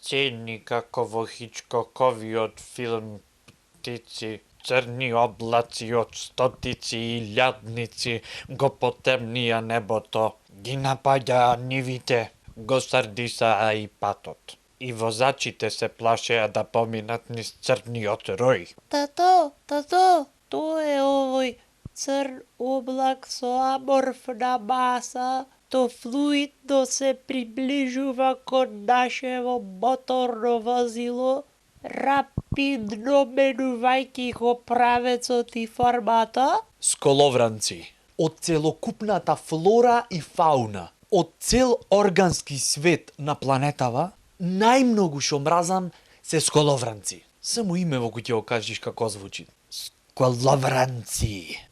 Сцени како во Хичкоковиот филм птици, црни облаци од стотици и илјадници го потемнија небото, ги напаѓаа нивите, го сардисаа и патот. И возачите се плашеа да поминат низ црниот рој. Тато, тоа е овој црн облак со аморфна маса. То флуидно се приближува кон нашево моторно возило, рапидно менувајќи го правецот и формата. Сколовранци, од целокупната флора и фауна, од цел органски свет на планетава, најмногу што мразам се сколовранци. Само име во кој ќе го кажеш како звучи. Сколовранци.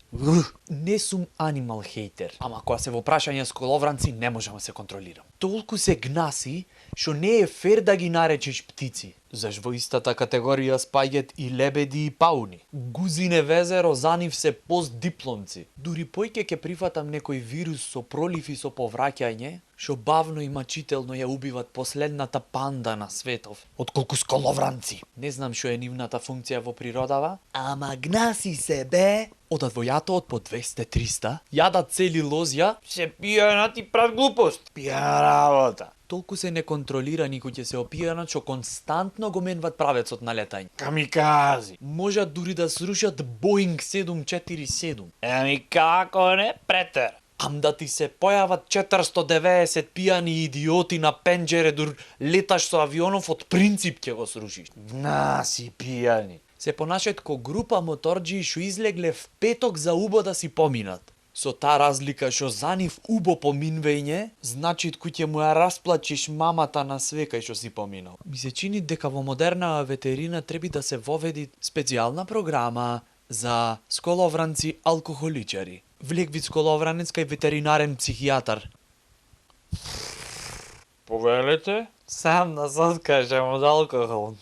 Не сум анимал хейтер, ама кога се во прашање сколовранци не можам да се контролирам. Толку се гнаси, што не е фер да ги наречеш птици. Заш во истата категорија спаѓаат и лебеди и пауни. Гузине везеро за нив се постдипломци. Дури поќе ќе прифатам некој вирус со пролив и со повраќање, што бавно и мачително ја убиват последната панда на светов, отколку сколовранци. Не знам што е нивната функција во природава, ама гнаси се бе. Одат во јатоот по 200-300, јадат цели лозја, Се пијанат и прав глупост. Пијана работа. толку се неконтролирани кои ќе се опијанат што константно го менват правецот на летање. Камикази. Можат дури да срушат Боинг 747. Еми како не, претер. Ам да ти се појават 490 пијани идиоти на пенџере дур леташ со авионов, од принцип ќе го срушиш. Наси пијани. Се понашат ко група моторџии што излегле в петок за убо да си поминат. Со таа разлика што за нив убо поминвење, значи кој ќе му ја расплачиш мамата на све кај што си поминал. Ми се чини дека во модерна ветерина треба да се воведи специјална програма за сколовранци алкохоличари. Влек вид сколовранец кај ветеринарен психијатар. Повелете? Сам да се откажам од алкохол.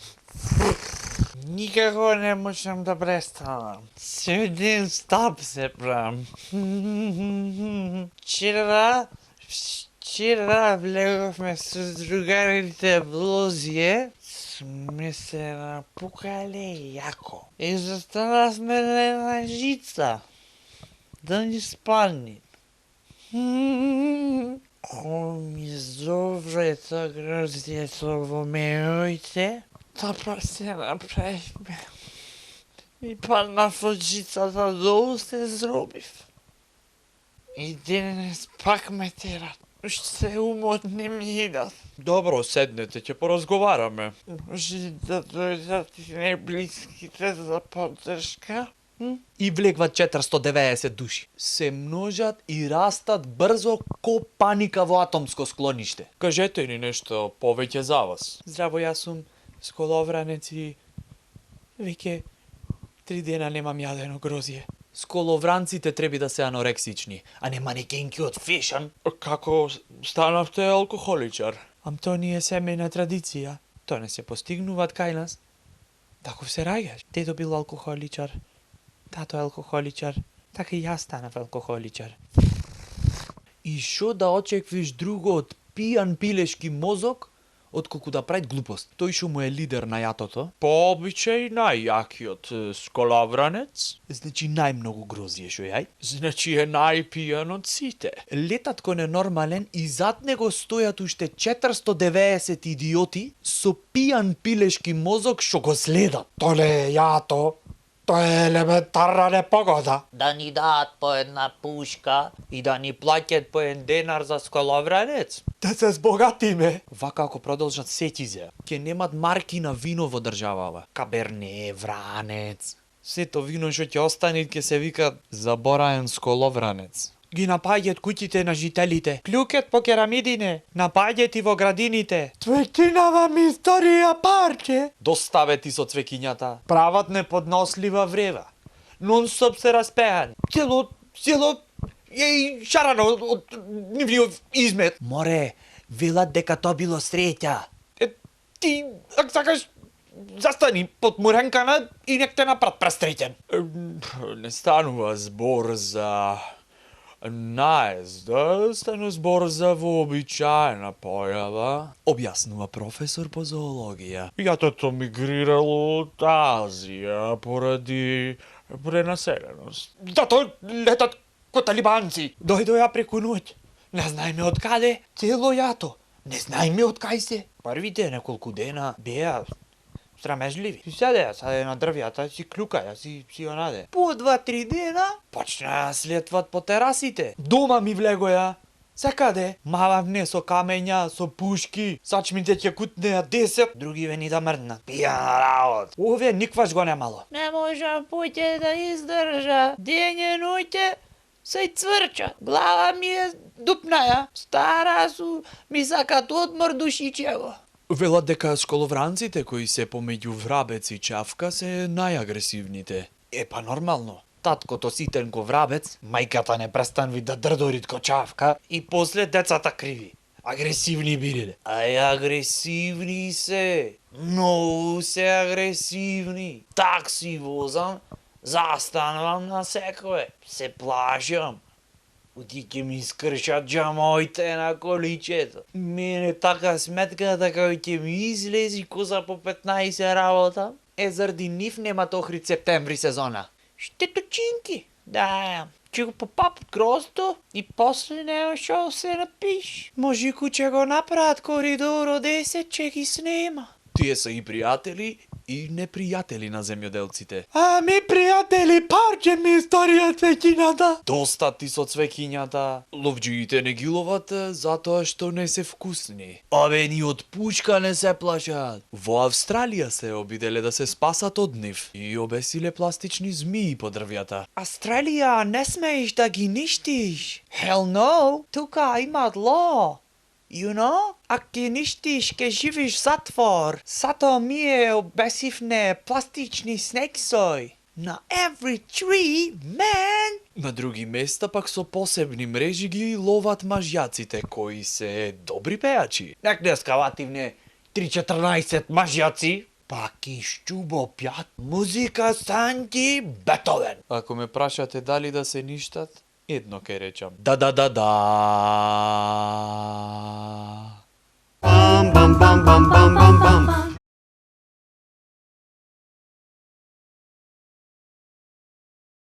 Никако не можам да престанам. Се ден стап се правам. Вчера влеговме со другарите в лозје, сме се напукале јако. И застанавме на една жица, да ни спални. Ко ми зовре та грозјето во мејоите, тапа се направивме. И паднав од жицата долу, се зробив. И денес пак ме терат. Уште умот не ми идат. Добро, седнете, ќе поразговараме. Може да дојдат и најблиските за поддршка? И влегват 490 души. Се множат и растат брзо ко паника во атомско склониште. Кажете ни нешто повеќе за вас. Здраво, јас сум сколовранец и веќе 3 дена немам јадено грозје. Сколовранците треба да се анорексични, а не манекенки од фешн. Како станавте алкохоличар? Ам то ни е семејна традиција. То не се постигнуваат кај нас. Таков се раѓаш. Дедо бил алкохоличар. Тато е алкохоличар. Така и јас станав алкохоличар. И шо да очеквиш друго од пијан пилешки мозок, отколку да прави глупост. Тој што му е лидер на јатото. По обичај најјакиот сколовранец. Значи најмногу грозие што јај. Значи е најпијан од сите. Летат кон е нормален и зад него стојат уште 490 идиоти со пијан пилешки мозок што го следат. Толе јато, тоа е елементарна непогода. Да ни даат по една пушка. И да ни плаќат по 1 денар за сколовранец. Да се збогатиме. Вака ако продолжат сетизе, ќе немат марки на вино во државава. Каберне, вранец. Сето вино што ќе остане ќе се вика забораен сколовранец. Ги напаѓаат куќите на жителите. Плюкет по керамидине, напаѓаат и во градините. Цвеќинава ми историја парче. Доставе ти со цвеќињата. Прават неподнослива врева. Нон-стоп се распеани. Цело Е и шарано од нивниот измет. Море, велат дека то било среќа. Е, ти, ако сакаш, застани под муренкана и нек те направат престреќен. Не станува збор за наезда, стана збор за вообичаена појава, објаснува професор по зоологија. Јатото мигрирало од Азија поради пренаселеност. Затоа летат ко талибанци. Дојдоја преку ноќ. Не знаеме од каде, цело јато. Не знаеме од кај се. Првите неколку дена беа срамежливи. Си седеа саде на дрвјата, си клюкаја, си онаде. По 2-3 дена почнаа слетват по терасите. Дома ми влегоја. Секаде, мававне со камења, со пушки, сачмите ќе кутнеа 10, други ве ни да мрднат. Пијана работа. Овие никваш го немало. Не можам поќе да издржа. Дење ноќе се цврча. Глава ми е дупнаја. Стара су, ми сакат одмор душичево. Велат дека школовранците кои се помеѓу врабец и чавка се најагресивните. Па нормално. Таткото ситен ко врабец, мајката не престанви да дрдорит ко чавка и после децата криви. Агресивни биле. Агресивни се. Многу се агресивни. Такси возам, застанувам на секое. Се плашам. Оти ќе ми скршат джамоите на количето. Мене така сметка дека ќе ми излези коза по 15 работа. Заради нив нема Охрид септември сезона. Штеточинки. Да, ќе го попап грозто и после нема шо се напиш. Можику ќе го направат коридор од 10, ќе ги снема. Тие се и пријатели и непријатели на земјоделците. Ми пријатели, парче ми историјат цвеќињата. Доста ти со цвеќињата. Ловџиите не ги ловат затоа што не се вкусни. Ни од пушка не се плашат. Во Австралија се обиделе да се спасат од нив и обесиле пластични змии по дрвјата. Австралија, не смееш да ги ништиш. Hell no, тука имаат law. You know? Ако ги ништиш, ке живиш затвор. Сато ние обесивне пластични снексој. На every tree, man! На други места пак со посебни мрежи ги ловат мажјаците, кои се добри пејачи. Нек не скавативне 3-14 мажјаци, пак и Шчубо пјат. Музика Санти Бетовен. Ако ме прашате дали да се ништат, едно ке речам. Да. Bum bum bum bum bum bum bum.